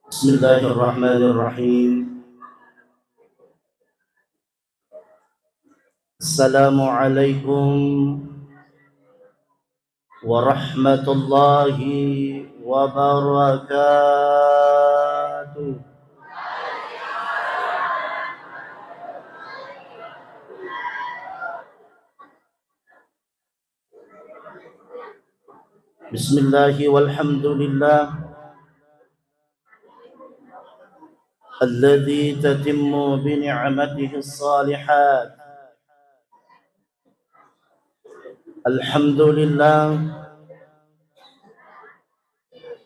بسم الله الرحمن الرحيم. السلام عليكم ورحمة الله وبركاته. بسم الله والحمد لله الذي تتم بنعمته الصالحات. الحمد لله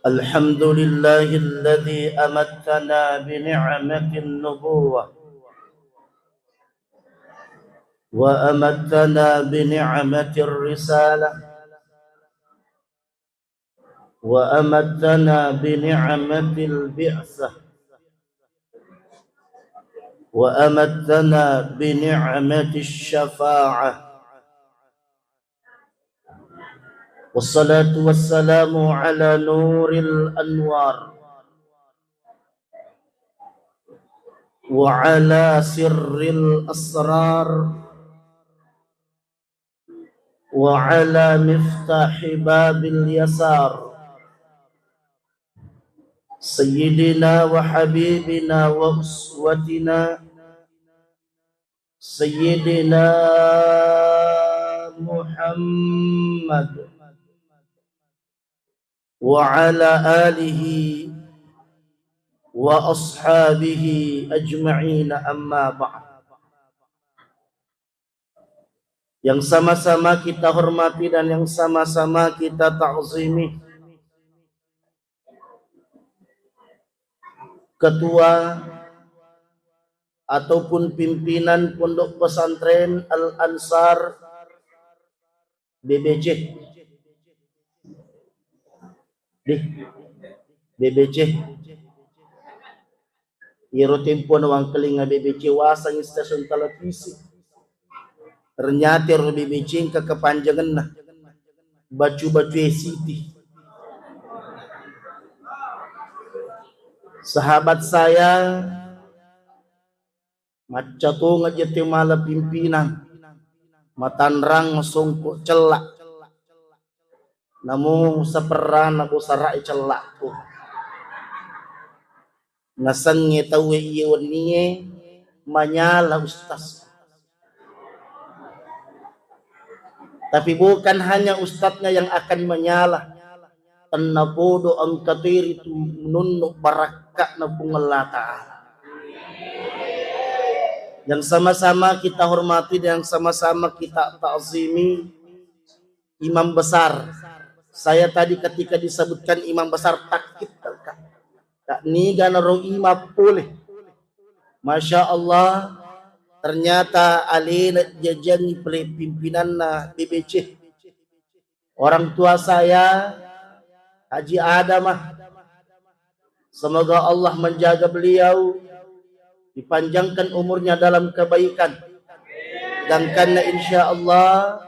الحمد لله الذي أمتنا بنعمة النبوة وأمتنا بنعمة الرسالة وأمتنا بنعمة البعثة وأمتنا بنعمة الشفاعة، والصلاة والسلام على نور الأنوار وعلى سر الأسرار وعلى مفتاح باب اليسار سيدنا وحبيبنا وأسوتنا سيدنا محمد وعلى آله وأصحابه أجمعين. أما بعد. Yang sama-sama kita hormati dan yang sama-sama kita ta'zimi ketua ataupun pimpinan Pondok Pesantren Al-Ansar BBC. BBC Iro tempo na wang kalinga BBC wasang stasiun televisi. Ternyata ro BBC ka kepanjangan na baju-baju City. Sahabat saya macatung aja timala pimpinan matanrang sungkuk celak namun seperan aku sarai celak tuh nasangnya tahu iyon niye manyala ustaz. Tapi bukan hanya ustadznya yang akan menyala, tannapodo ang katiri tu nunno barakat na pungalata. Yang sama-sama kita hormati dan yang sama-sama kita ta'zimi imam besar. Saya tadi ketika disebutkan imam besar takut tak niga na ro imam pulih. Masya Allah. Ternyata alina jajani pimpinan na BBC. Orang tua saya Haji Adamah, semoga Allah menjaga beliau, dipanjangkan umurnya dalam kebaikan. Dan karena insya Allah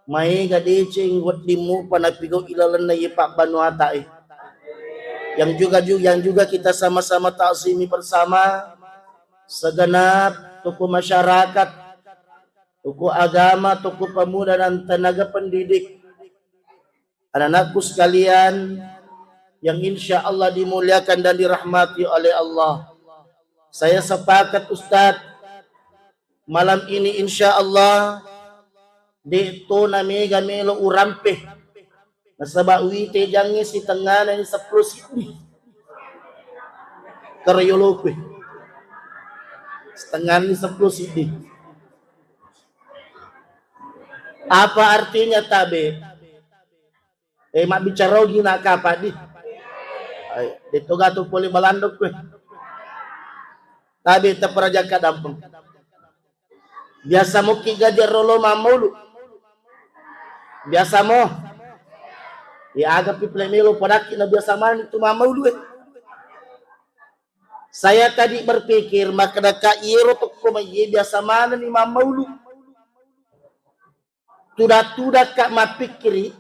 mai gadecing wat limu panapigo ilalan na yipak banuata yang juga kita sama-sama ta'zimi bersama segenap tokoh masyarakat, tokoh agama, tokoh pemuda dan tenaga pendidik, anak-anakku sekalian yang insya Allah dimuliakan dan dirahmati oleh Allah. Saya sepakat Ustadz, malam ini insya Allah dito na mega melo urampeh nasaba wite jangi si tengah ni 10 sini karyolope setengah ni 10 sini. Apa artinya tabe? Mak bicara gina kapa di? Dito gato poli balandok kwe. Tabe teperaja kadampeng. Biasa mo kigajar rolo mamulu. Biasa mo. Ya agak piplemelo padaki na biasa man itu mamulu. Saya tadi berpikir maka iro to kumaye biasa mana ni mamulu. Tuda kak mapikiri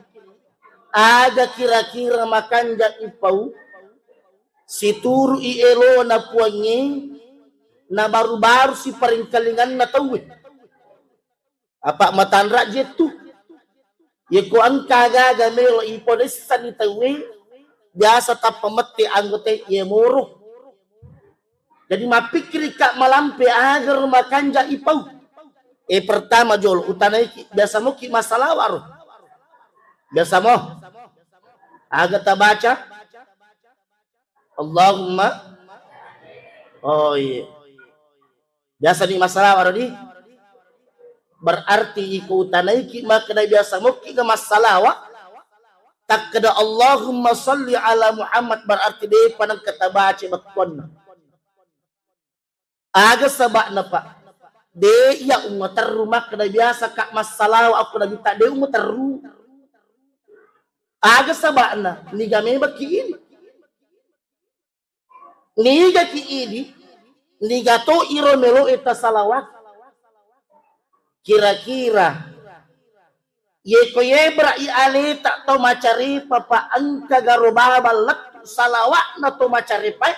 aga kira-kira makan jak ipau Si turu ielo na puangi na baru-baru si paringkalingan na tawid. Apa matanra jetu. Ye ko ang kagaga melo iponesa ni tawid. Biasa tak pemeti anggota ye moro. Jadi mapikir kak malampe agar makanja ipau. Pertama jol utanai biasa mo ki masalah waru. Biasa mo. Agak tak baca. Allahumma. Oh iya. Biasa ni masalah waru di. Berarti iku utanai ki makna biasa mo ki ke masalah wa. Tak kada Allahumma salli ala Muhammad berarti dia panang kata baca betul. Agak sebab napa. De ya umat terumah kada biasa kak masalah aku kada minta de umat teru. Agak sebab na niga memang ki ini. Niga ki ini niga to iro melo eta salawat. Kira-kira ye ko ye brai ale tak to macari papa angka garobabal lak salawat na to macari pa.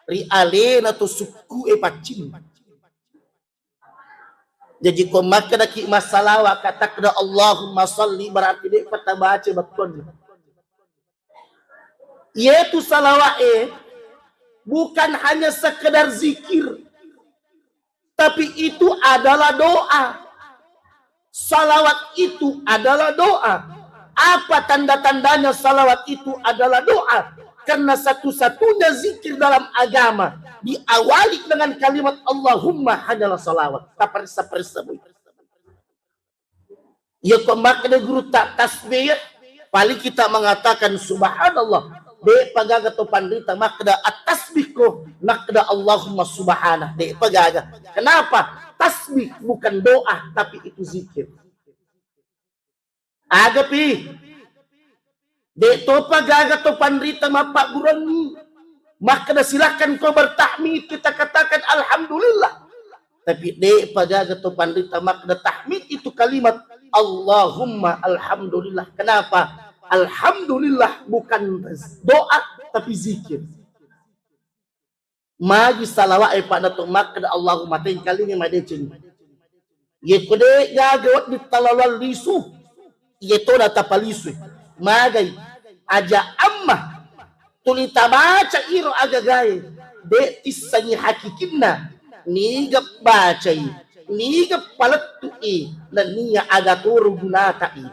Ri ale na to suku pacim. Jadi ko makna ki masalah wa kata kada Allahumma salli berarti dia kata baca betul. Yaitu salawat bukan hanya sekedar zikir. Tapi itu adalah doa. Salawat itu adalah doa. Apa tanda-tandanya salawat itu adalah doa? Karena satu-satunya zikir dalam agama diawali dengan kalimat Allahumma hanyalah salawat. Tak perisa-perisa. Ya kok makna guru tak tasbih, paling kita mengatakan subhanallah. De pagaga to pandita makna at-tasbih ko makna Allahumma subhanah. De pagaga. Kenapa? Tasbih bukan doa tapi itu zikir. Agapi de to pagaga to pandita mapak gurangi. Maka silakan kau bertahmid, kita katakan alhamdulillah. Tapi de pagaga to pandita makna tahmid itu kalimat Allahumma alhamdulillah. Kenapa? Alhamdulillah bukan doa tapi zikir. Magi salawat pada to makna Allahumma ten kali ni madecin. Ye kode gaga di talawal lisu. Ye to da tapalisu. Magai aja amma tulita baca iro agagay de tisanyi hakikinna niga bacai niga palatui dan niya agaturu gunatai.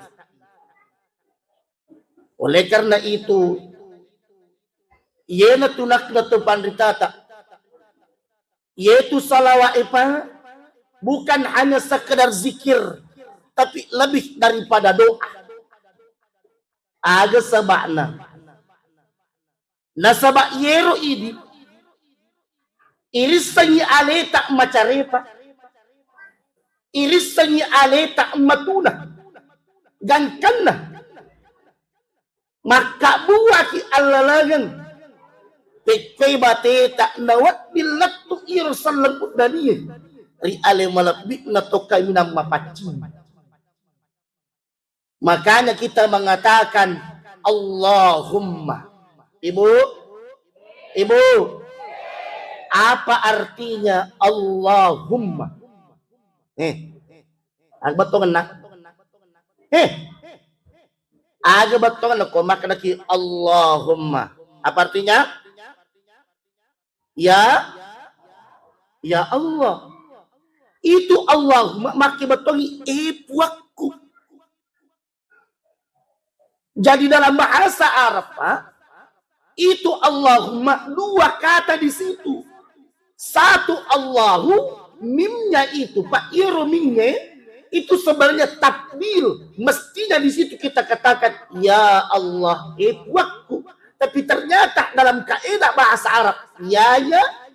Oleh karena itu yena tunak na to pandritata yaitu salawat bukan hanya sekedar zikir tapi lebih daripada doa. Aga sabakna. Nasabak yero ini. Irisanyi ale tak macarepa. Irisanyi ale tak matuna. Gangkanna. Maka buaki alalagang. Pekai bate tak nawat bilat tu irsan lengkut daniye. Ri ale malabik na tokai minam mapacim. Makanya kita mengatakan Allahumma. Ibu, apa artinya Allahumma? Agak betul nak? Agak betul nak? Kau makan lagi Allahumma. Apa artinya? Ya Allah. Itu Allahumma makin betul puakku. Jadi dalam bahasa Arab, itu Allahumma dua kata di situ. Satu Allahu, mimnya itu Pak Iro mimnya itu sebenarnya takbir. Mestinya di situ kita katakan ya Allah waktu. Tapi ternyata dalam kaidah bahasa Arab ya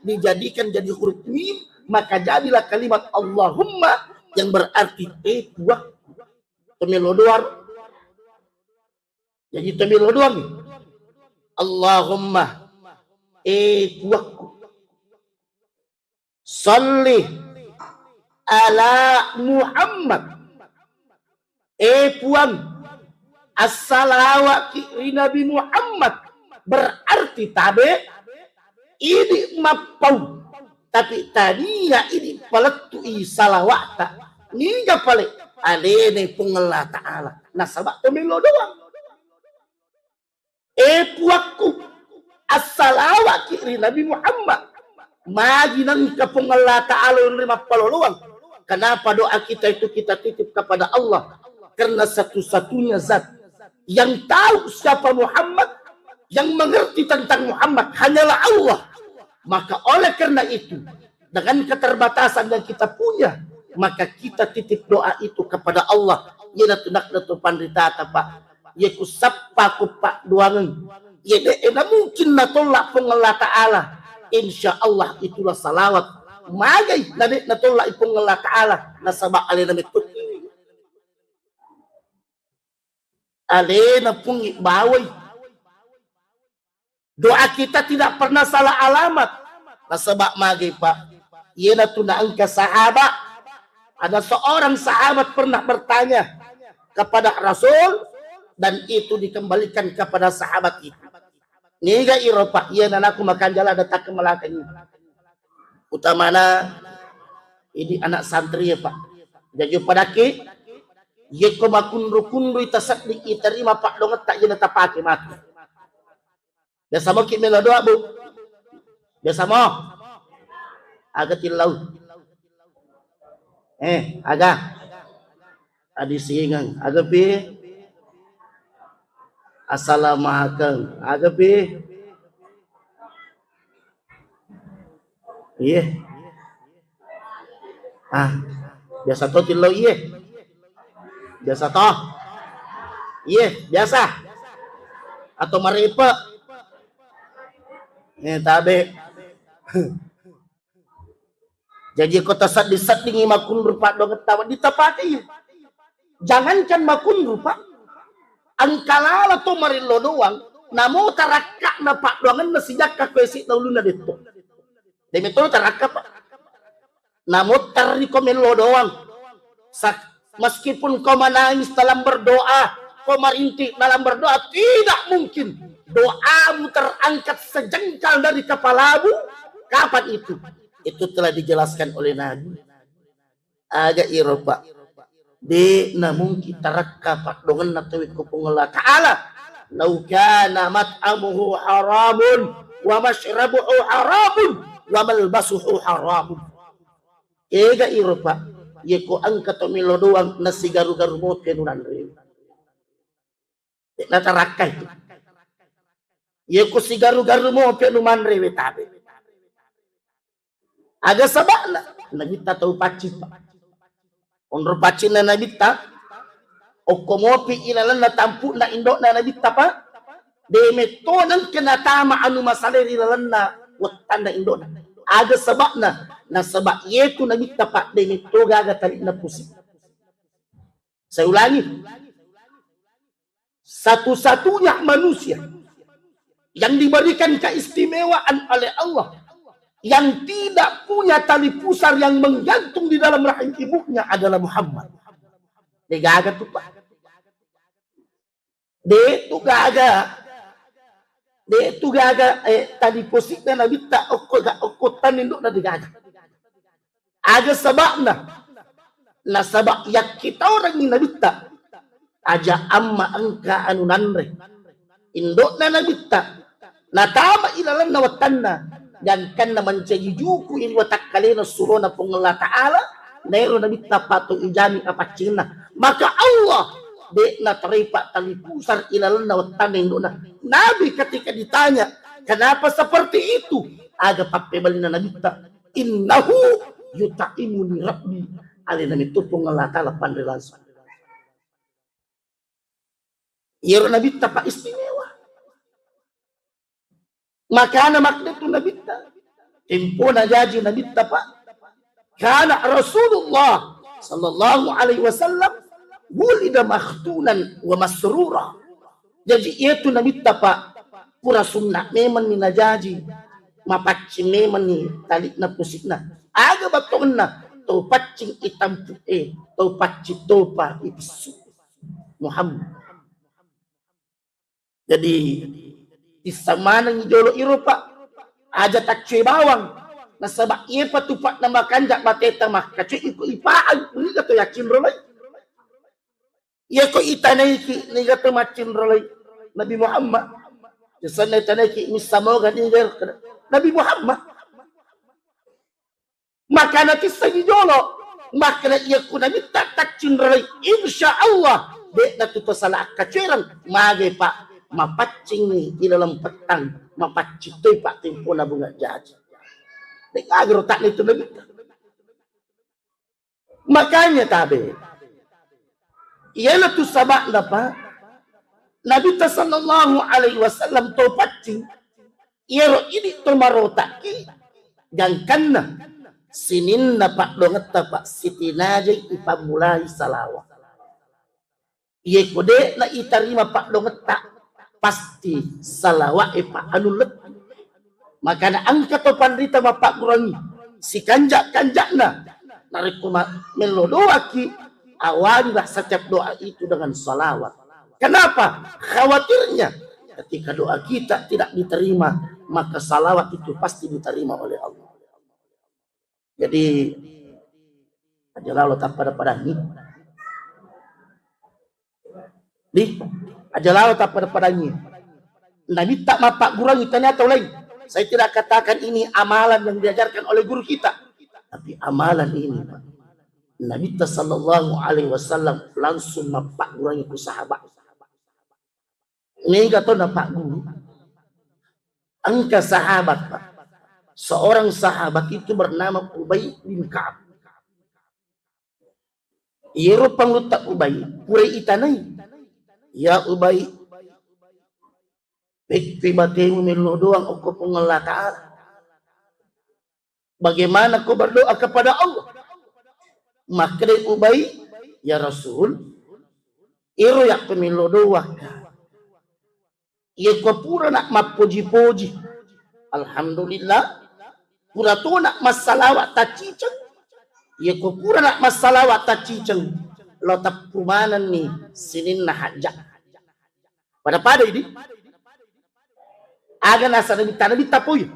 dijadikan jadi huruf mim, maka jadilah kalimat Allahumma yang berarti waktu. Temelodoar. Jadi temil doang. Allahumma waktu. Salli ala Muhammad. Puan. As-salawat ki Nabi Muhammad. Berarti tabe ini mapau tapi tadinya ini paletu salawata niga pale alene pungalla ta'ala nasabak pemilo doang puakku as-salawat kiri Nabi Muhammad magi nang kapung Allah ta'ala yung 50 luang. Kenapa doa kita itu kita titip kepada Allah? Karena satu-satunya zat yang tahu siapa Muhammad, yang mengerti tentang Muhammad hanyalah Allah. Maka oleh karena itu, dengan keterbatasan yang kita punya, maka kita titip doa itu kepada Allah. Ya nak tu pandita pak, ya kusapa ku pak duangan. Ya mungkin na tolak pun Allah Ta'ala. Insya Allah itulah salawat. Magay na tolak pun Allah Ta'ala. Nasabak alina mitut. Alina pun baway. Doa kita tidak pernah salah alamat. Nasabak magay pak. Yan na tunaan ka sahabat. Ada seorang sahabat pernah bertanya kepada Rasul dan itu dikembalikan kepada sahabat itu. Niga iro pak, yan na aku makan jala datang ke Melaka ini. Utamana ini anak santri ya pak. Jadi padaki, ye ko makundu itasak di iterima pak donget tak jena tapake mati. Biasa mo kimelo doa bu. Biasa mo. Aga tilaw. Aga. Adi singang. Aga pi. Assalamualaikum. Aga pi. Iya. Biasa to tilaw iya. Biasa to. Iya, biasa. Atau maripa. Tabe. Jadi kota sat disat dingi makun rupa dong tawa ditapati. Jangankan makun rupa. Angkalala to marilo doang. Namo tarakak na pak doangan na sijak kakwesi taulu na dito. Demi to tarakak pak. Namo tarikomenlo doang. Meskipun kau menangis dalam berdoa, kau merintih dalam berdoa, tidak mungkin doamu terangkat sejengkal dari kepalamu. Kapan itu? Itu telah dijelaskan oleh Nabi. Agak Eropa. Di namun kita rakapat dengan natawid kupung Allah Ta'ala. Lau kana mat'amuhu haramun wa mashrabuhu haramun wa malbasuhu haramun. Ega Eropa. Yeko angkat milo doang nasi garu-garu mo kenunan rin. Natarakai. Yeko si garu-garu mo kenuman rin tabi. Aga sabak na nagita tahu pacit pak. Onro pacit na nagita. O komopi ilalan na tampu na indok na nagita pa. De metonan kenatama anu masalah ilalan na watan na indok na. Aga sabak na nasabak yetu nagita pa. De meto gaga tarik na pusing. Saya ulangi. Satu-satunya manusia yang diberikan keistimewaan oleh Allah yang tidak punya tali pusar yang menggantung di dalam rahim ibunya adalah Muhammad. Dia gaga tuh pak. Dia tuh gaga tali positnya nabi tak okotan induk na digaga. Ada sebabnya. Nah sebab yang kita orang ini nabi tak aja amma angka anu nanre. Induk na nabi tak. Na tama ilalan na watanna. Dan kan naman juku ini watak kalina surona pung Allah Ta'ala nairo na bitapatu ijami apacina maka Allah de na teripak tali pusar ilalan na watan na Nabi ketika ditanya kenapa seperti itu aga papebali na nabita innahu yuta'imuni rabbi alina mitupung Allah Ta'ala pandelasan iro nabita pa istimewa. Maka na maknatu nabita. Tempo na jaji nabita pa. Kana Rasulullah sallallahu alaihi wasallam wulida makhtunan wa masrura. Jadi itu nabita pa. Pura sunnah memang ni najaji. Mapacing memang ni talik na pusik na. Aga batong na. Tau pacing itam putih. Tau pacing topa ipisu. Muhammad. Jadi isa manang idolo iro pak aja tak cuy bawang na sabak iya patupak na makanjak bateta mah kacuy iko ipaan ni gato yakin rolay iya ko itanay ki ni gato macin rolay Nabi Muhammad jasan na itanay ki misamogan ni Nabi Muhammad maka nanti sagijolo maka na iya ko na mitatak cinrolay insya Allah de na tuto salah kacuirang magay pa mapacing ni ilalang petang mapacitoy pa tempo na bunga jaji dek agro tak nito na makanya tabi iyalah tu sabak na pa Nabi sallallahu alaihi wasallam to pacing iyaro ini to marotaki gangkan na sinin na pak donget pak Siti Najai ipamulai salawat iya kode na itarima pak donget tak pasti salawat pak anulet maka na angkat to pandrita bapak kurangi si kanjak na narik melodoaki awalilah setiap doa itu dengan salawat. Kenapa? Khawatirnya ketika doa kita tidak diterima maka salawat itu pasti diterima oleh Allah. Jadi ajalah tak pada-padanya ajalah tak pada-padanya Nabi tak mapak gurang ternyata lain. Saya tidak katakan ini amalan yang diajarkan oleh guru kita, tapi amalan ini Pak. Nabi sallallahu alaihi wasallam langsung mapak gurang itu sahabat. Ini kata nampak guru. Angka sahabat Pak. Seorang sahabat itu bernama Ubay bin Ka'ab. Yero panglutak Ubay, purai itanay. Ya Ubay, bikti batemu milo doang aku pengelah ta'ala. Bagaimana kau berdoa kepada Allah? Maka Ubay, ya Rasul, iro yak pemilo doang. Ia kau pura nak mapuji-puji. Alhamdulillah. Pura tu nak masalawat tak cicang. Ia kau pura nak masalawat tak cicang. Lo tak pumanan ni sinin na hajak. Pada ini. Aga nasa nabi tapoy.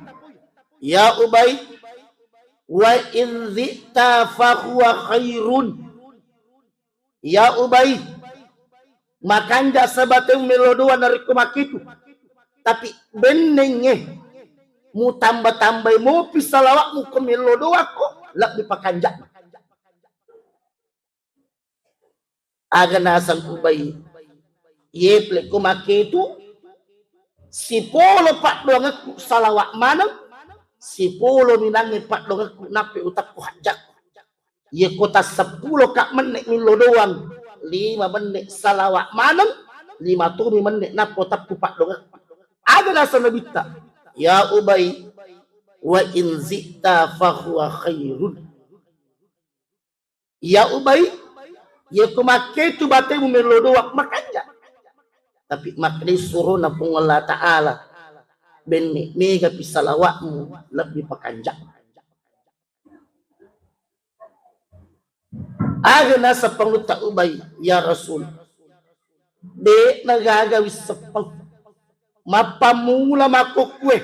Ya Ubay. Wa in zita fa huwa khairun. Ya Ubay. Makanja sabateng melodoa dari kumakitu. Tapi benengnya. Mu tambah-tambah mu pisalawak mu ke melodoa ko. Lak dipakanjak. Aga nasang Ubay. Yeple kumakitu. Si polo pak doang salawak manang. Si polo minangi pak doang napi utak ku hajak. Ye kota 10 kak menek milo doang. 5 menit salawat manang. 5 tumi menit napo tak ku pak doang. Ada nasa nabita. Ya Ubay. Wa in zita fahuwa khairun. Ya Ubay. Ye kumake tu batemu milo doang makanya. Tapi makni suruh na Allah Ta'ala. Ben mega pisalawatmu lebih pakanjak. Aga nasa panguta Ubay, ya Rasul. De nagagawis sepang. Mapamula makukwe.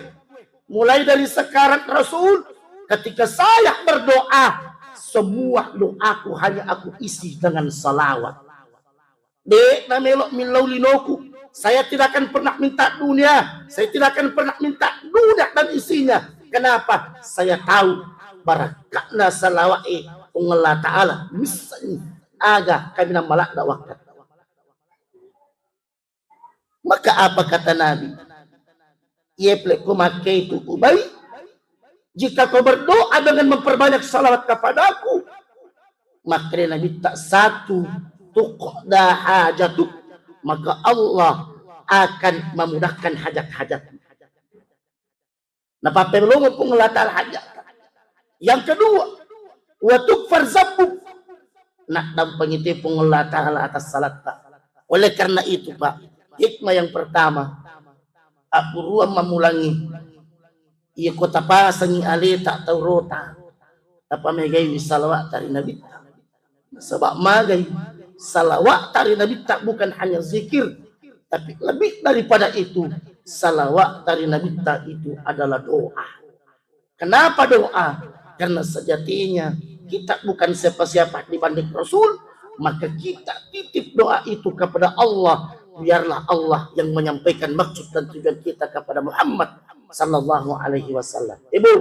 Mulai dari sekarang Rasul. Ketika saya berdoa. Semua doaku hanya aku isi dengan salawat. De na melok minlaulinoku. Saya tidak akan pernah minta dunia. Saya tidak akan pernah minta dunia dan isinya. Kenapa? Saya tahu barakatna salawai Allah Ta'ala. Misalnya aga kami na malak dawakat. Maka apa kata Nabi? Yeple kumake itu Ubay. Jika kau berdoa dengan memperbanyak salawat kepadaku. Maka Nabi tak satu tuqda hajatuk. Maka Allah akan memudahkan hajat-hajat. Nah, papai melongo pengelatal hajat. Yang kedua, watukfar zambu. Nah, dan pengiti pengelatal atas salat. Oleh karena itu, Pak, hikmah yang pertama, aku ruang memulangi. Ia kota pasangi ali tak tahu rota. Apa megai salawat dari Nabi. Sebab magai salawat dari Nabi tak bukan hanya zikir, tapi lebih daripada itu salawat dari Nabi tak itu adalah doa. Kenapa doa? Karena sejatinya kita bukan siapa-siapa dibanding Rasul, maka kita titip doa itu kepada Allah. Biarlah Allah yang menyampaikan maksud dan tujuan kita kepada Muhammad sallallahu alaihi wasallam. Ibu,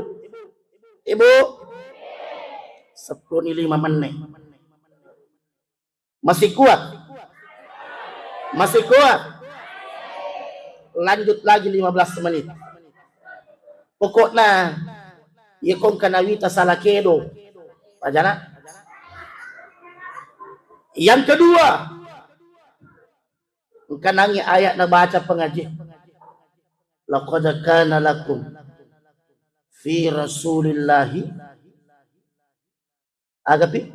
10:05 menit. Masih kuat? Masih kuat? Lanjut lagi 15 menit. Pokoknya yakong kanawita salakedo. Pajana. Yang kedua, kanangi ayat na baca pengaji. Laqad kana lakum fi Rasulillahi agapi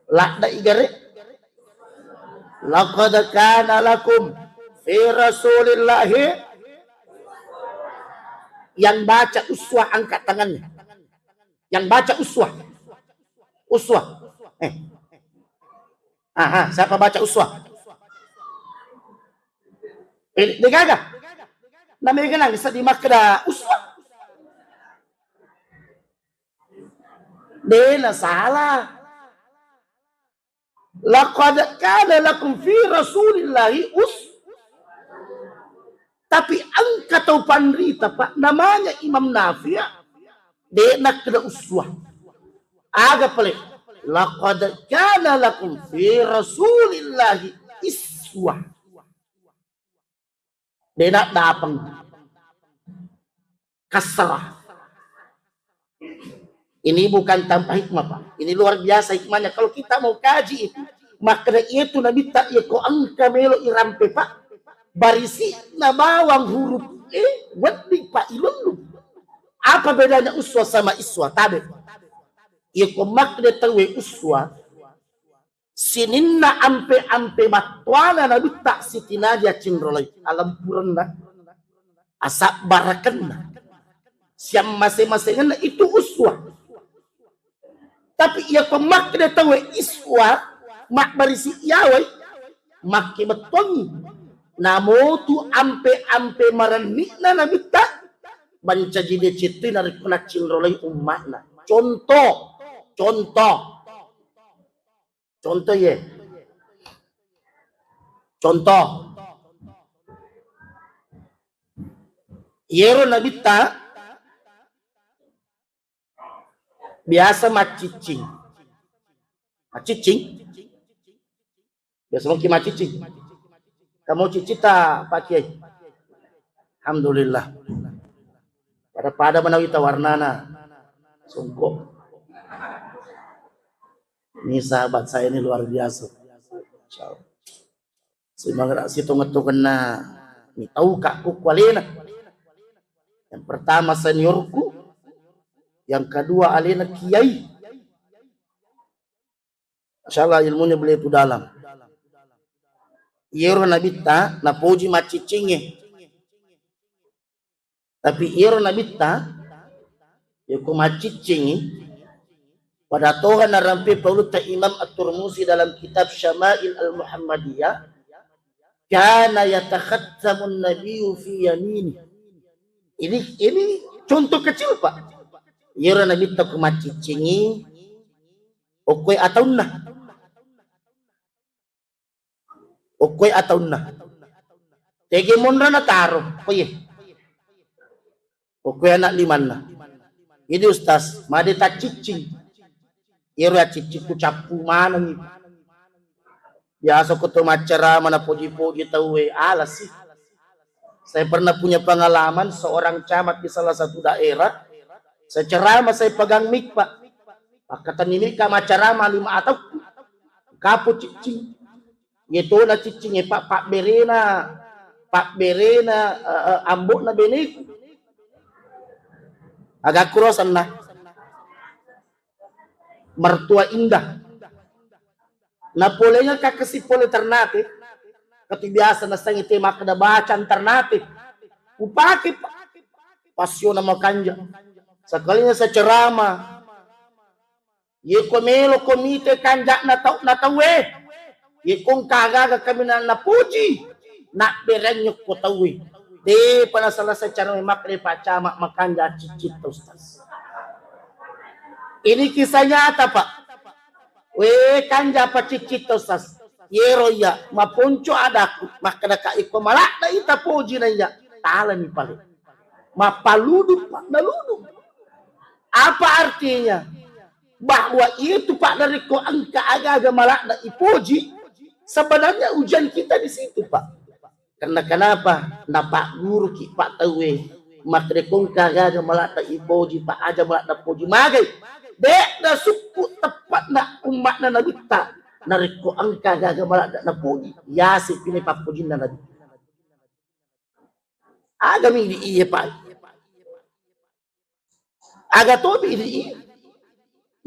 lakda igare. Laqad kana lakum fi Rasulillahi. Yang baca uswah angkat tangannya. Yang baca uswah. Siapa baca uswah? Degaga. Namanya kenang sa di makda uswah. Dena salah. Laqad kana lakum fi Rasulillahi tapi angkat atau panrita Pak namanya Imam Nafi' dia nak kena uswah. Agak pelik. Laqad kana lakum fi Rasulillahi iswah. Dia nak dapang kasrah. Ini bukan tanpa hikmah Pak. Ini luar biasa hikmahnya. Kalau kita mau kaji itu, maka itu Nabi tak ya ko angka melo irampe Pak. Barisi na bawang huruf wading Pak ilun. Apa bedanya uswah sama iswah? Tabe. Ya ko makna tawe uswah. Sininna ampe matwana Nabi tak sitina dia cindrolai alam purna. Asak barakanna. Siam masing-masing itu uswah. Tapi ia ko makna tawe iswah mak barisi yawai makke betongi. Namo tu ampe marani na nabita banca jide citi nari kuna cinrolai umatna. Contoh ye. Contoh. Yero nabita biasa macicing. Biasa mungkin macicing. Kamu cicita Pak Kiai. Alhamdulillah. Pada menawita warnana. Sungguh. Ini sahabat saya ini luar biasa. Semangat situ ngetu kena. Ini tahu kakku kualina. Yang pertama seniorku. Yang kedua alina kiai. Masyaallah ilmunya beliau itu dalam. Yero nabita na puji macicinge. Tapi yero nabita yoko macicinge pada Tuhan narampi paulut ta Imam At-Tirmidzi dalam kitab Syama'il Al-Muhammadiyah kana yatakhattamun nabiyyu fi yamini. Ini contoh kecil Pak. Yero nabita ko macicinge okoy ataunna. Okoy ataunna. Tege monra na taro. Oye. Okoy anak liman na. Ini Ustaz, made ta cicing. Iro ya cicing ku capu mana ni. Biasa ko to macara mana puji-puji tahu alas sih. Saya pernah punya pengalaman seorang camat di salah satu daerah. Saya ceramah saya pegang mic Pak. Kata ini kama ceramah 5 atau kapu cicing. Itu na cicing Pak Berena ambok na benik agak kurosan na mertua indah na polenya kakasi pole alternatif kati biasa na sang ite makada baca alternatif upake pasyon na makanja sekalinya sa ceramah ye komelo komite kanja na tawe ye kung kagaga kami na napuji nak berenyok ko tawi Di pada selesai cara memakri Pak Camat makan cicit Ustaz. Ini kisah nyata Pak. Kanja Pak cicit Ustaz. Yero ya mapunco adaku makana ka iko malak na ita poji na ya talan ni pale. Mapaludu Pak naludu. Apa artinya? Bahwa itu Pak dari ko angka aga malak na ipoji sebenarnya ujian kita di situ Pak. Karena kenapa? Napak guru ki Pak tawe makrekong kagaga malata ipoji Pak aja malata poji magai. Dek na suku tepat na umat na nabita nariko ang kagaga malata na poji. Yasi pinay papojin na nabita. Aga mi di iya Pak. Aga to mi di iya.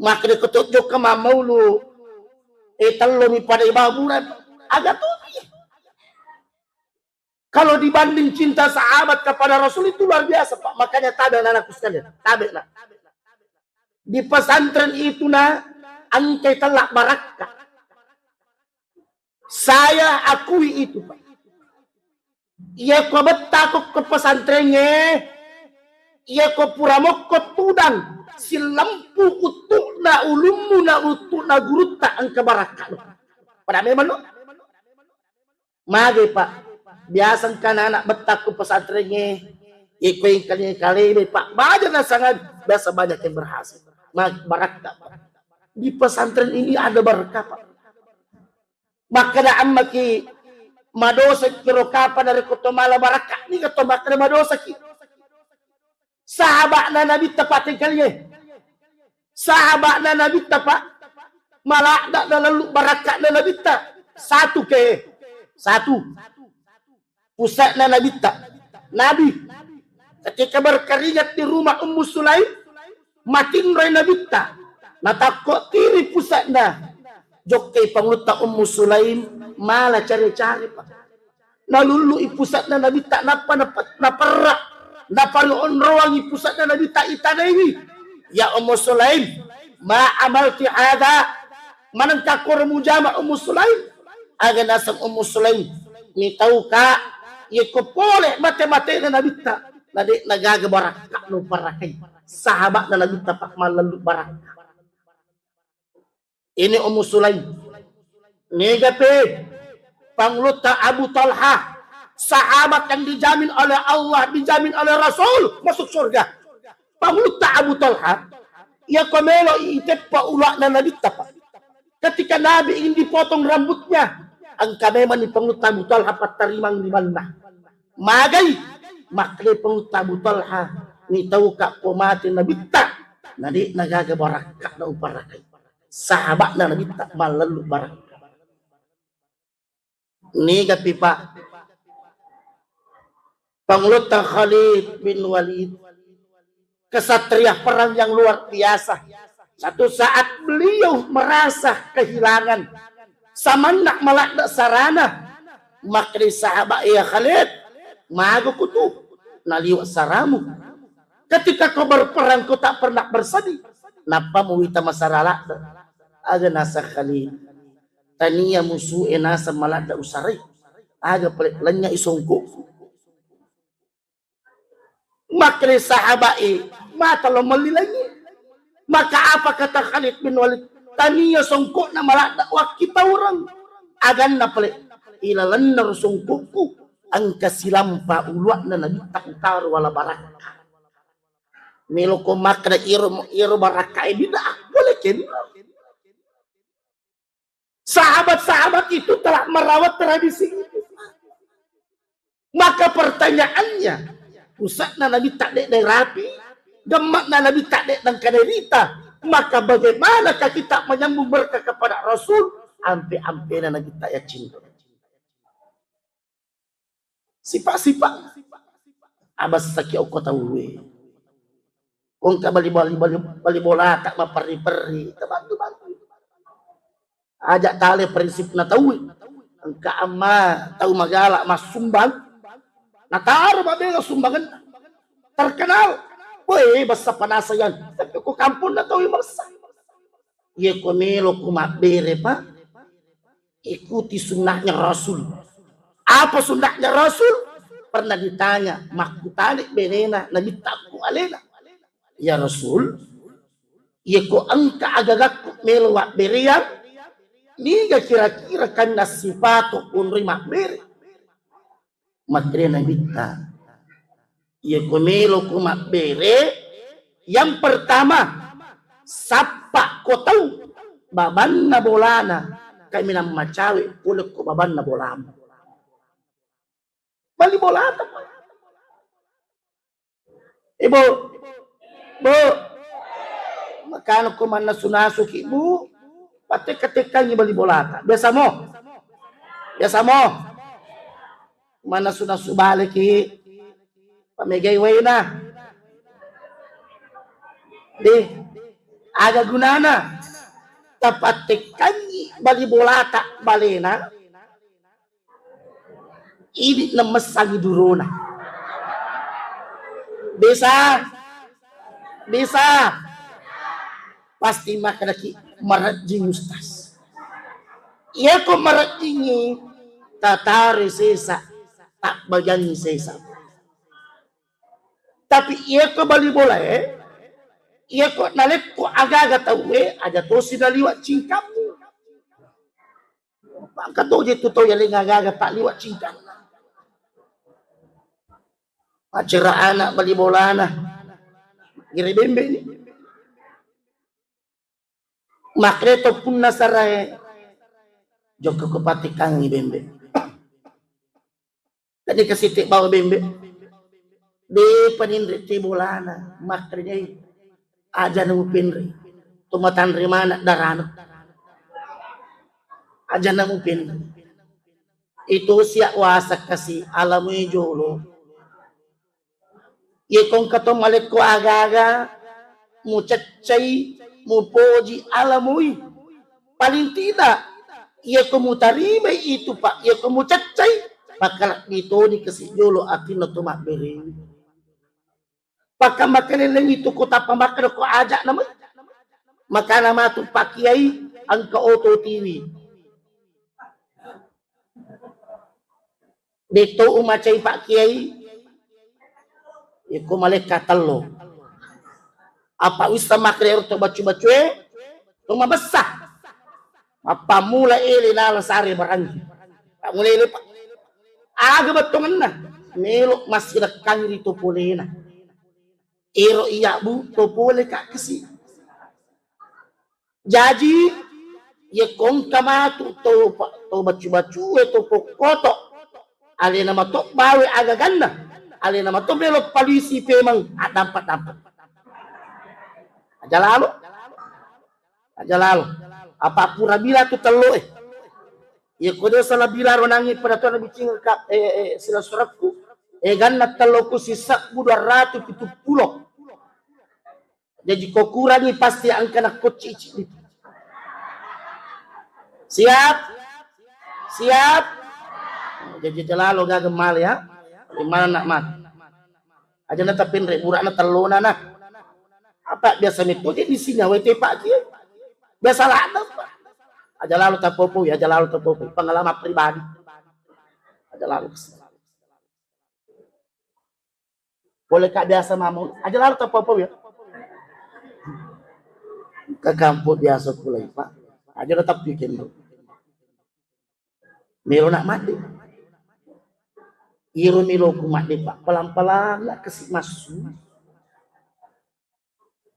Makreko tutjok ka mamaulo. Talo mi pada ibaburan. Aga to mi. Kalau dibanding cinta sahabat kepada Rasul itu luar biasa Pak. Makanya tabe anakku sekalian. Tabe lah. Di pesantren itu angkai telak barakah. Saya akui itu Pak. Ia ko betakok ke pesantrennya. Ia ko puramok tudang. Si lampu utuk na ulummu na utuk na gurutta angka barakah. Pada memang no? Mage Pak. Biasang kan anak betak ke pesantrennya ikoy kali Pak banyak na sangat biasa banyak yang berhasil barakah Pak. Di pesantren ini ada berkah Pak. Maka na amaki madosa kiro kapan dari kotomala barakah ni katomak na madosa ki sahabat na nabi tapatin kalinya sahabat na nabi tapak malak na lalu barakah na nabi ta satu pusat na Nabi Nabi ketika berkeringat di rumah Ummu Sulaim matin ray Nabi natakot tiri pusat na jokke pangluta Ummu Sulaim malah cari-cari Pak nalulu pusat na Nabi naparak naparuon rawangi pusat na Nabi itanawi ya Ummu Sulaim ma amalti hada manangka kormujama Ummu Sulaim aga nasam Ummu Sulaim ni tahu ka ko boleh mate-mate na nabita nadi nagagabarak no parakay sahabat na nabita Pak malalu barak ini Ummu Sulaim negape pangluta Abu Talha sahabat yang dijamin oleh Allah dijamin oleh Rasul masuk surga pangluta Abu Talha ia komelo itepa ulak na nabita Pak ketika Nabi ingin dipotong rambutnya ang kameman ni pangluta Abu Talha patarimang limanna magai makle pangluta Abu Talha ni tahu ka pomati nabita nadi nagaga barakah na uparakay sahabat na nabita malalu barakah ni gapi Pak pangluta Khalid bin Walid kesatria perang yang luar biasa satu saat beliau merasa kehilangan samandak malak sarana makri sahabat ya Khalid mago kutu naliwa saramu ketika kau berperang kau tak pernah bersedih napa muwita masarala aga nasa Khalid tania musuh nasa malada usaray aga lenya isongko makri sahabat mata lo malilangi maka apa kata Khalid bin Walid tania songko na malada wak kita orang agan na pale ilalannar songkoku ang kasilampa ulwa na nagtaktar wala barakah. Milo ko makna iro barakah bida boleh ken. Sahabat-sahabat itu telah merawat tradisi itu. Maka pertanyaannya, pusat na Nabi tak dek rapi, gemak na Nabi tak dek dan kaderita, maka bagaimanakah kita menyambung berkah kepada Rasul? Ampe-ampe na Nabi tak ya cinta. Sipak-sipak abas sakit aku tahu kung ka bali bola tak mapari-pari bantu ajak tali prinsip na tahu angka amma tahu magala mas sumbang natar babela sumbangan terkenal boy basta panasayan tapi ko kampun na tahu masa ye ko melo ko mabere pa ikuti sunnahnya Rasul. Apa sunnahnya Rasul? pernah ditanya, makutalik benena nabitaku alena. Ya Rasul, ya ko angka agagak melwa beriang, niga kira-kira kan nasipato unri makberi. Makre nabita. Ya ko melo ko makbere, yang pertama, sapa ko tahu, baban na bolana, kami na macawi, ulit ko baban na bolama. Bali bolata pa. Ibu, bu, makano ko man nasunasok ibu, patik-katikang bali bolata. Biasa mo, mana sunasubalik pamigay way na. Di, aga gunana. Tapatikang bali bolata, balena, ini na masagi durona. Bisa. Pasti makanaki marajing ustas. Iya ko marajingi tatari sesa tak bagian sesa. Tapi iya ko bali bola iya ko nalit ko aga-aga tawe aja to sinaliwat cingkamu. Pangkato je tuto yaling aga-aga tak liwat cingkam. Acara anak bali bola na. Giri bembe ni. Makreto pun nasarai joko kepatikang ni bembe. Tadi kesitik bawa bembe. Di panindri ti bolana makrenya aja nang pinri. Tumatan rimana darano. Aja nang pinri. Itu siya wasak kasi alamu jolo. Ye kong katong malit ko aga-aga mo cacay mo poji alamoy. Paling tidak ia kumutarima itu pak ia kumucacay pakalak dito ni kasi jolo atin na tumakberi. Pagka makalileng itu ko tapamakal ko aja naman. Maka naman itong pakiay ang ka-auto TV. Dito umacay pakiay kumalik katalo. Apa usta makler to bacu-bacu tumabasa. Apa mula ili nalasari barang. Mula ili pa. Aga batungan na. Melo masilakang rito pulina. Ero iya bu to pule ka kasi. Jadi ye kong kamatu to bacu-bacu to pokoto. Ali nama to bawe aga ganda. Ali nama to belok polisi pemang dampat. Aja lalu. Apa pura bila tu telo ya kode salah bila ronangi pada tu nabi cing kap sila suratku ganna telo ku sisa 270. Jadi kau kurangi pasti angka nak koci itu. Siap. Jadi jalalo gagemal ya. Di mana nak mat? Aja na tapin re burak na telo na. Apa biasa itu di sini WT Pak Kiai. Biasa lah apa? Aja lalu tapopo ya, aja lalu tapopo. Pengalaman pribadi. Aja lalu. Boleh kak biasa mamu. Aja lalu tapopo ya. Ke kampus biasa pula Pak. Aja tetap bikin lu. Milo nak mati. Iro milo ku mati Pak. Pelan-pelan lah kesik masuk.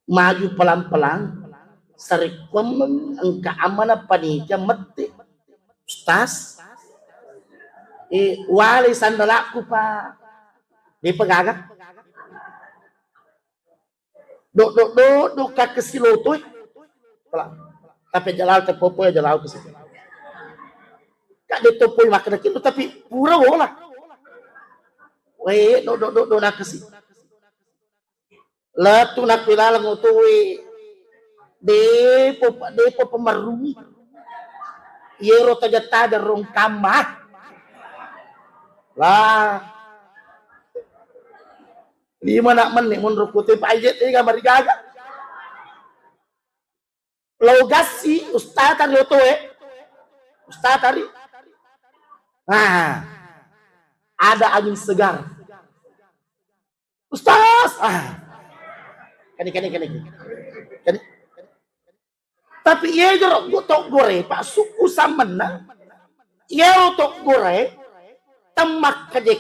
Maju pelan-pelan. Sarikwam ang kaamana panija mati. Ustaz. Wali sandalaku Pak. Di pegaga. Do kakesilotoy. Tapi jalal terpopoy jalal ke situ. Kak ditopoy makan itu tapi pura lah. Weh do nak ke situ. Lah tu nak pilalang utuwi. Depo pemarungi. Yero tajata rong kamah. Lah. Lima nak men mun rukuti pajet ni gambar gaga. Logasi ustaz tadi itu Ustaz tadi. Nah. ada angin segar. Ustaz, kani. Tapi ia jorok tok gore pak suku samena. Ia tok gore temak kaje.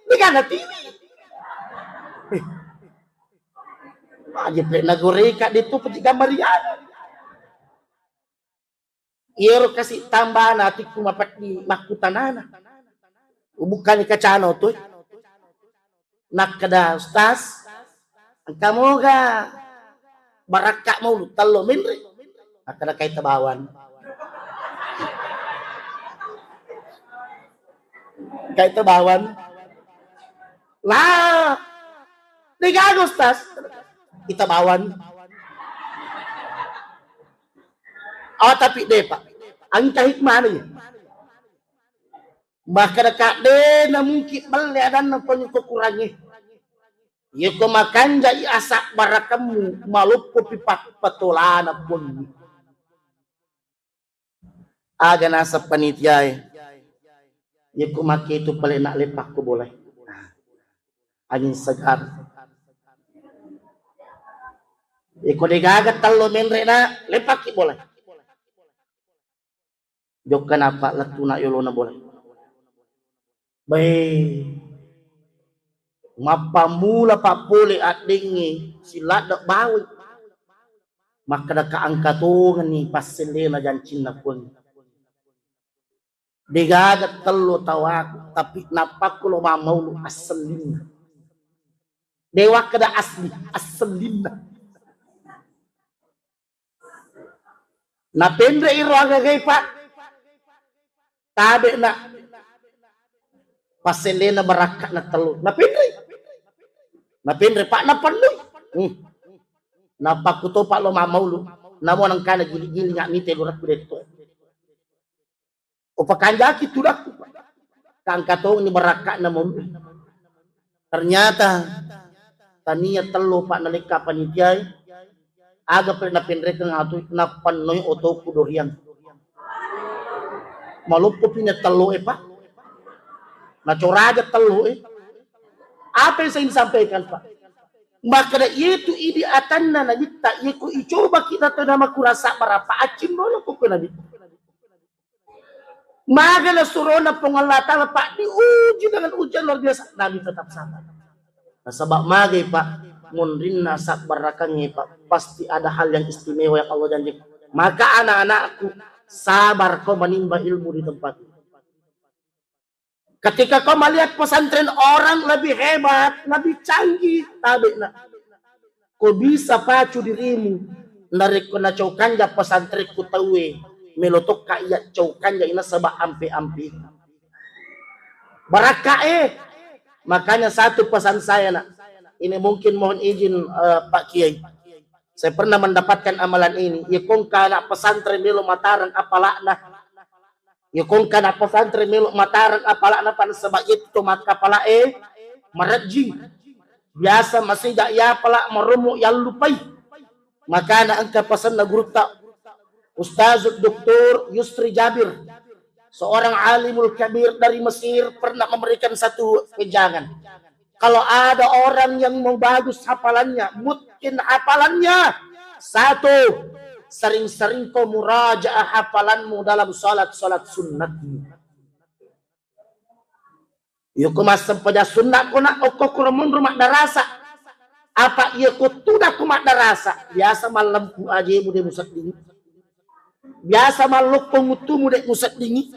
Dengan TV. Aja pernah gore kak itu peti gambar ya. Ia kasih tambahan nanti kumapak di makutanana. Bukan kacano tuh. Nak kada ustaz. Kamu ga barakak mau talo minri. Kada kay tabawan. Kay tabawan. Lah. Di gago ustaz. Itabawan. Oh tapi deh pak. Ang kahit mana ya. Maka dekat deh na mungkin balik dan na punya kekurangan. Ya ko makan jai asak barakamu malup ko pipat patulana pun. Aga nasa panitia. Ya ko maki itu paling nak lepak ko boleh. Angin segar. Ya ko digagat talo menre na lepak ki boleh. Jok kenapa letu na yolo na boleh. Baik. Mapamula pa puli at dingi sila dak bawi. Maka dak kaangkatungan ni pasilena jan Cina pun. Digagat telo tawak tapi napak kulo mamau lu aselin. Dewa kada asli aselin. Na pendre iro aga gay pak. Tabe na paselena barakat na telo. Na pendre pak na panloy. Napakuto pak lo mamaw lo. Namo nang kana gili-gili nga mite lurat ko dito. O pakanjaki tudak ko. Kang katong ni barakat na mo. Ternyata taniya telo pak nalika panitiyay. Aga pa na pendre kang ato na panoy oto ko dorian. Malupo pinatalo pa. Naturaga talo Apa yang saya sampaikan pak? Maka itu ideatan na nabita. Iku icoba kita to nama kurasa berapa acim bola ko nabita. Maka na surona pengalatan pak diuji dengan ujian luar biasa. Nabi tetap sabar. Sebab magay pak mundrin nasak barakannya pak. Pasti ada hal yang istimewa yang Allah janjikan. Maka anak-anakku sabar kau menimba ilmu di tempat. Ketika kau melihat pesantren orang lebih hebat, lebih canggih, tabe na. Kau bisa pacu dirimu. Dari kena caukan ja pesantren ku tawe. Melotok kaya caukan ja ina sebab ampe-ampe. Baraka Makanya satu pesan saya nak. Ini mungkin mohon izin Pak Kiai. Saya pernah mendapatkan amalan ini. Ya kong kana pesantren melo Mataram apalakna. Ya kong kana pesantren melo Mataram apalakna pan sebab itu mat kapala maraji. Biasa masih dak ya pala merumu yang lupai. Maka na angka pesan na gurta Ustaz Dr. Yusri Jabir. Seorang alimul kabir dari Mesir pernah memberikan satu wejangan. Kalau ada orang yang mau bagus hafalannya, mungkin hafalannya satu, sering-sering kau murajaah hafalanmu dalam salat sunnatmu. Yuk masam pada sunnah kuna okok kurumun rumah darasa. Apa iya ku tudak kumak darasa? Biasa malam ku aja muda musat dingin. Biasa maluk pengutu muda musat dingin.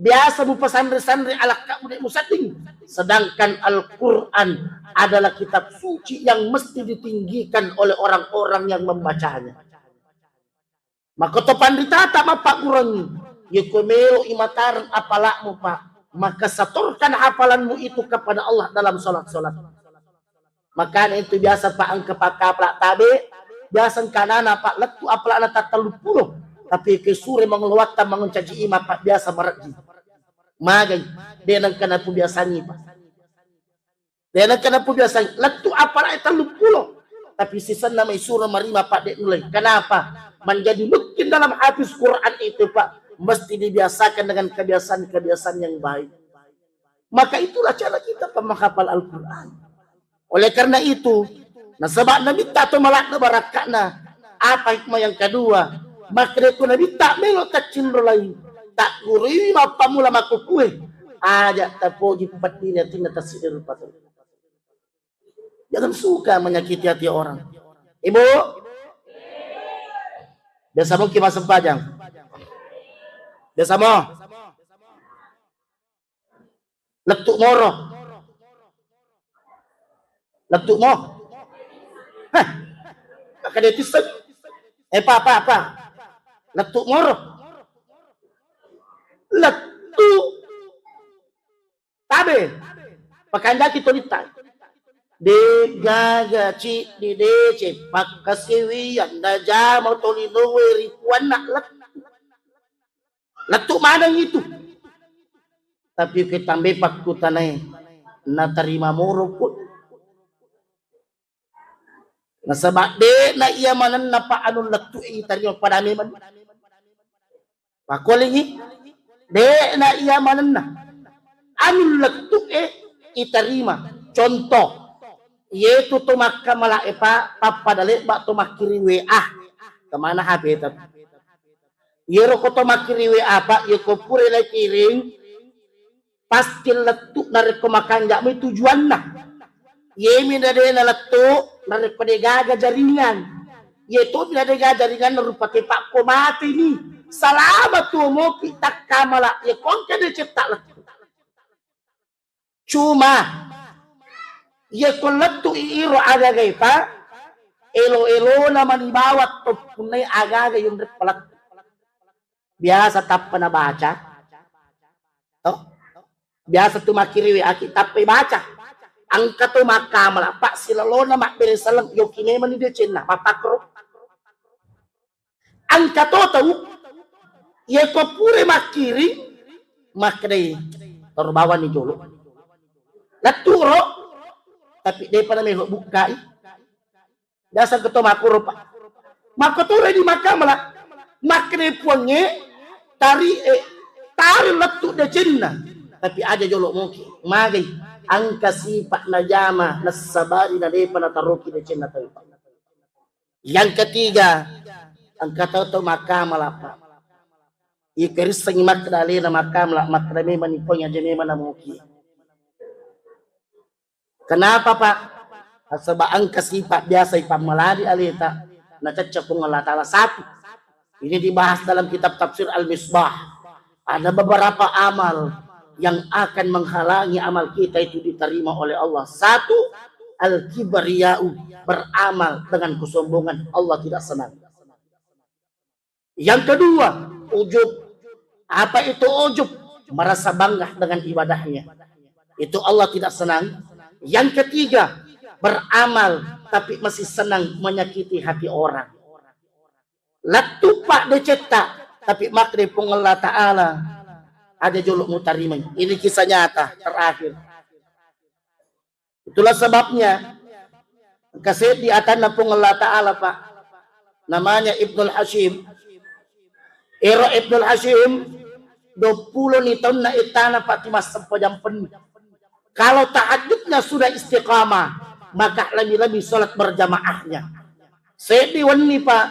Biasa mu pesantren-santren alak kak muda musat dingin. Sedangkan Al-Quran adalah kitab suci yang mesti ditinggikan oleh orang-orang yang membacanya. Maka topan ditata mapak kurangi. Yukumelo imataran apalakmu pak. Maka saturkan hafalanmu itu kepada Allah dalam solat-solat. Maka itu biasa pak angka pak kaplak tabe. Biasa kanana pak letu apalak nata telupuluh. Tapi kesure mengeluarkan mengencaci ima pak biasa meragi. Magay, dia nang kanapu biasanya pak. Dia nang kanapu biasanya. Letu apalak telupuluh. Tapi sisa nama surah marima pak dek nulai. Kenapa? Menjadi mungkin dalam hafiz Quran itu pak. Mesti dibiasakan dengan kebiasaan-kebiasaan yang baik. Maka itulah cara kita pemenghafal Al-Quran. Oleh karena itu, nah sebab Nabi tak malak na barakana. Apa hikmah yang kedua? Maka itu Nabi tak melok tak cindro lain. Tak gurui mapamula makukue. Ajak tapoji patini atina tasidir patul. Jangan suka menyakiti hati orang. Ibu, biasa mo kimas sempajang. Biasa mo. Letuk moro. Letuk mo. Hah. Kada tisag. Apa. Letuk moro. Letuk. Tabe. Pakanda kita litai. De gaga ci di dece pakasiwi anda jama tolino rikuan nak letuk mana itu tapi kita bepak kutanai na terima moro pun na sabak de na iya manan na paano letuk tarima padami man pakolingi de na iya manan na anu letuk itarima contoh yaitu tumak kamala epa papadali ba tumak kiri WA kemana HP itu yero ko tumak kiri WA pa yeko pure la kiring pasti letuk dari kemakan jak mi tujuan nah yemi dari na letuk dari pedegaga jaringan yaitu dari jaringan rupa pak ko mati ni salamat tu mo kita kamala ye kon kada cetak letuk cuma ya kolatu iiro agagay pa elo naman ibawat to punay agagay yung repalak biasa tap na baca to biasa tumakiriwi aki tap baca ang kato makamala pa sila lo na makpilisalang yung kineman ni Decen na papakro ang kato tau ya ko pure makiri makday torbawan ni Jolo naturo tapi dia pada melok buka dasar ketua makuro pak makotore di makamala makne puange tari letuk de jenna tapi ada jolok moki magai angka sifat najama nasabari na de pada taroki de jenna tahu yang ketiga angka tahu makamala pak ikeris sengimak dali na makamala makrame maniponya jeme mana moki. Kenapa Pak? Sebab angka sifat biasa ipamaladi alita na cacapung Allah Ta'ala satu. Ini dibahas dalam kitab tafsir Al-Misbah. Ada beberapa amal yang akan menghalangi amal kita itu diterima oleh Allah. Satu, al-kibriya'u, beramal dengan kesombongan, Allah tidak senang. Yang kedua, ujub. Apa itu ujub? Merasa bangga dengan ibadahnya. Itu Allah tidak senang. Yang ketiga, beramal tapi masih senang menyakiti hati orang. Latupak dicetak tapi makri pun Allah Ta'ala ada jolok mutarimai. Ini kisah nyata terakhir. Itulah sebabnya kasih di atas pun Allah Ta'ala Pak. Namanya Ibnul Hashim. Ero Ibnul Hashim 20 ni tahun na itana Pak Timas sempajam penuh. Kalau tahajudnya sudah istiqamah, maka lebih-lebih sholat berjamaahnya. Sedi wani Pak,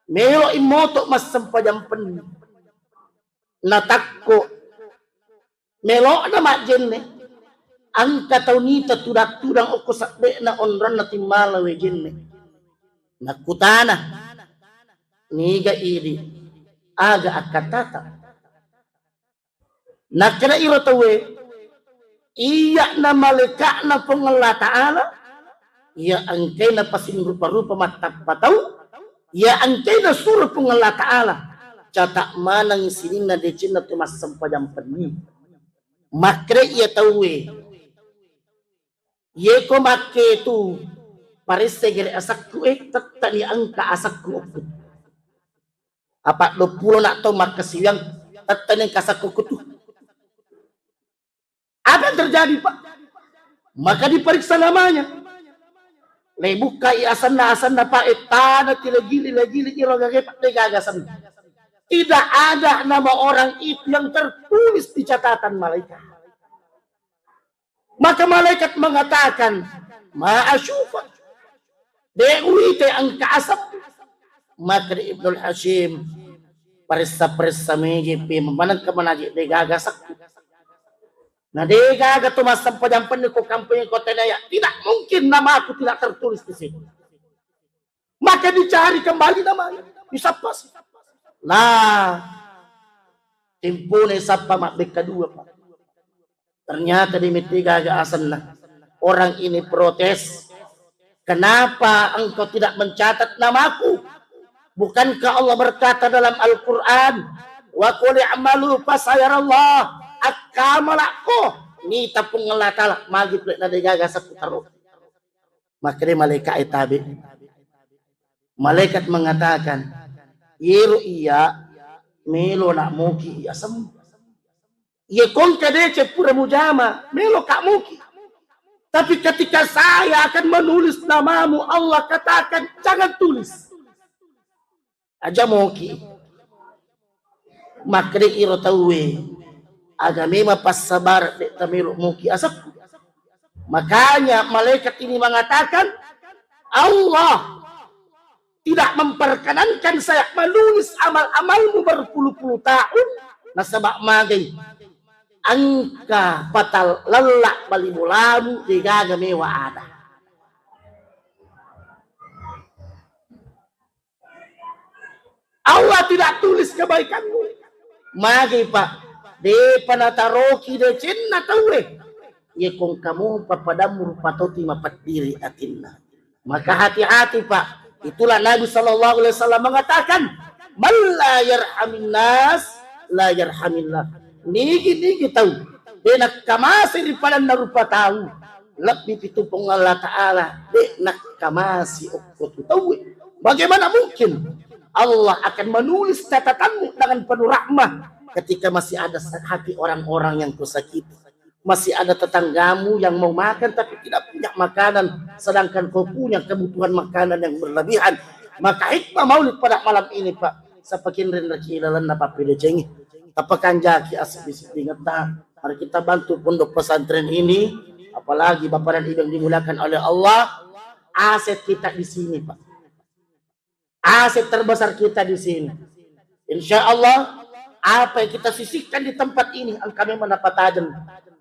melo imoto mas sempajam penuh. Natakko, melo na majenne. Angka taunita tudang uko sakbe na onran na timala we jenne. Nakutana, niga iri, aga akatata. Nakira iro tawe, iya na malika na pong Allah Ta'ala iya angkay na pasing rupa-rupa matapataw iya angkay na suruh pong Allah Ta'ala catak manang sining na decin na tumas sampajam peni makre iya tawe iya ko makke tu paris segere asakku tatani angka asakku apa 20 na to makasiyang tatani kasakku kutu. Apa yang terjadi Pak? Maka diperiksa namanya. Lebuka asanna Pak etana tilagili irogage Pak gagasan. Tidak ada nama orang itu yang tertulis di catatan malaikat. Maka malaikat mengatakan, ma'asyufak. De'uite ang kaasap. Maka di Ibnul Hashim, parissa-parissa mejipi, mamanang ka manaji, di gagasak. Na di gaga tumasampadampan ko kampanya ko tenaya. Tidak mungkin nama aku tidak tertulis di sini. Maka dicari kembali namanya. Disapas. Nah, timpune sapa makbik kedua, Pak. Ternyata di mitiga gaasan na. Orang ini protes. Kenapa engkau tidak mencatat namaku? Bukankah Allah berkata dalam Al-Quran, wa qul i'malu fasayarallah akamalako ni tapung ngelatala magit na digaga sa putaro. Maka malaikat itabi. Malaikat mengatakan, yero iya melo nak muki iya sem. Ye kon kadece pura mujama melo kak muki. Tapi ketika saya akan menulis namamu, Allah katakan jangan tulis. Aja muki. Maka iro tawe agama pas sabar de tamiru muki asap. Makanya malaikat ini mengatakan Allah tidak memperkenankan saya menulis amal-amalmu berpuluh-puluh tahun nasabak magay angka patal lalak balimulamu digagame wa ada. Allah tidak tulis kebaikanmu. Magay pa de panataroki de cinna tawe. Ye kung kamu papadamur patoti mapatdiri atinna. Maka hati-hati Pak. Itulah Nabi sallallahu alaihi wasallam mengatakan, "Man la yarhamin nas la yarhamillah." Nigi tahu. Denak kamasi di padan narupa tahu. Lebih pitupong Allah Ta'ala. Denak kamasi ukut tahu. Bagaimana mungkin Allah akan menulis catatanmu dengan penuh rahmah ketika masih ada hati orang-orang yang kau sakiti. Masih ada tetanggamu yang mau makan tapi tidak punya makanan, sedangkan kau punya kebutuhan makanan yang berlebihan. Maka hikmah maulid pada malam ini Pak, sapakin renda kilalan na papile cengi tapakan jaki asbis ingata. Mari kita bantu pondok pesantren ini, apalagi Bapak dan Ibu yang dimuliakan oleh Allah. Aset kita di sini Pak, aset terbesar kita di sini. Insya Allah apa yang kita sisihkan di tempat ini ang kami menapatajan.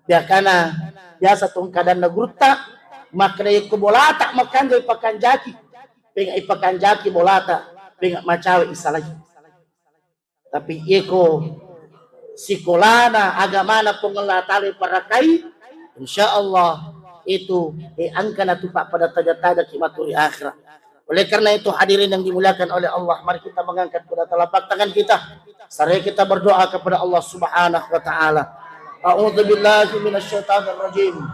Biarkana biasa tong kadan nagruta makna ko bolata makan ipakan jaki penga ipakan jaki bolata penga macawe isalay. Tapi iko sikolana agamana pengelatali para kai insyaallah itu angka na tupak pada tada-tada kimaturi akhirat. Oleh karena itu hadirin yang dimuliakan oleh Allah, mari kita mengangkat pada telapak tangan kita seraya kita berdoa kepada Allah Subhanahu wa taala. A'udzu billahi minasyaitonir rajim.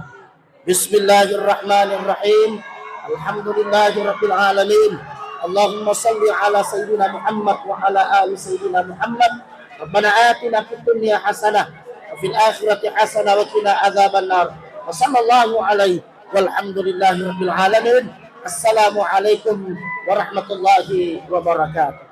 Bismillahirrahmanirrahim. Alhamdulillahirabbil alamin. Allahumma shalli ala sayyidina Muhammad wa ala ali sayyidina Muhammad. Rabbana atina fid dunya hasanah wa fil akhirati hasanah wa qina adzaban nar. Wa sallallahu alaihi walhamdulillahirabbil alamin. Assalamualaikum warahmatullahi wabarakatuh.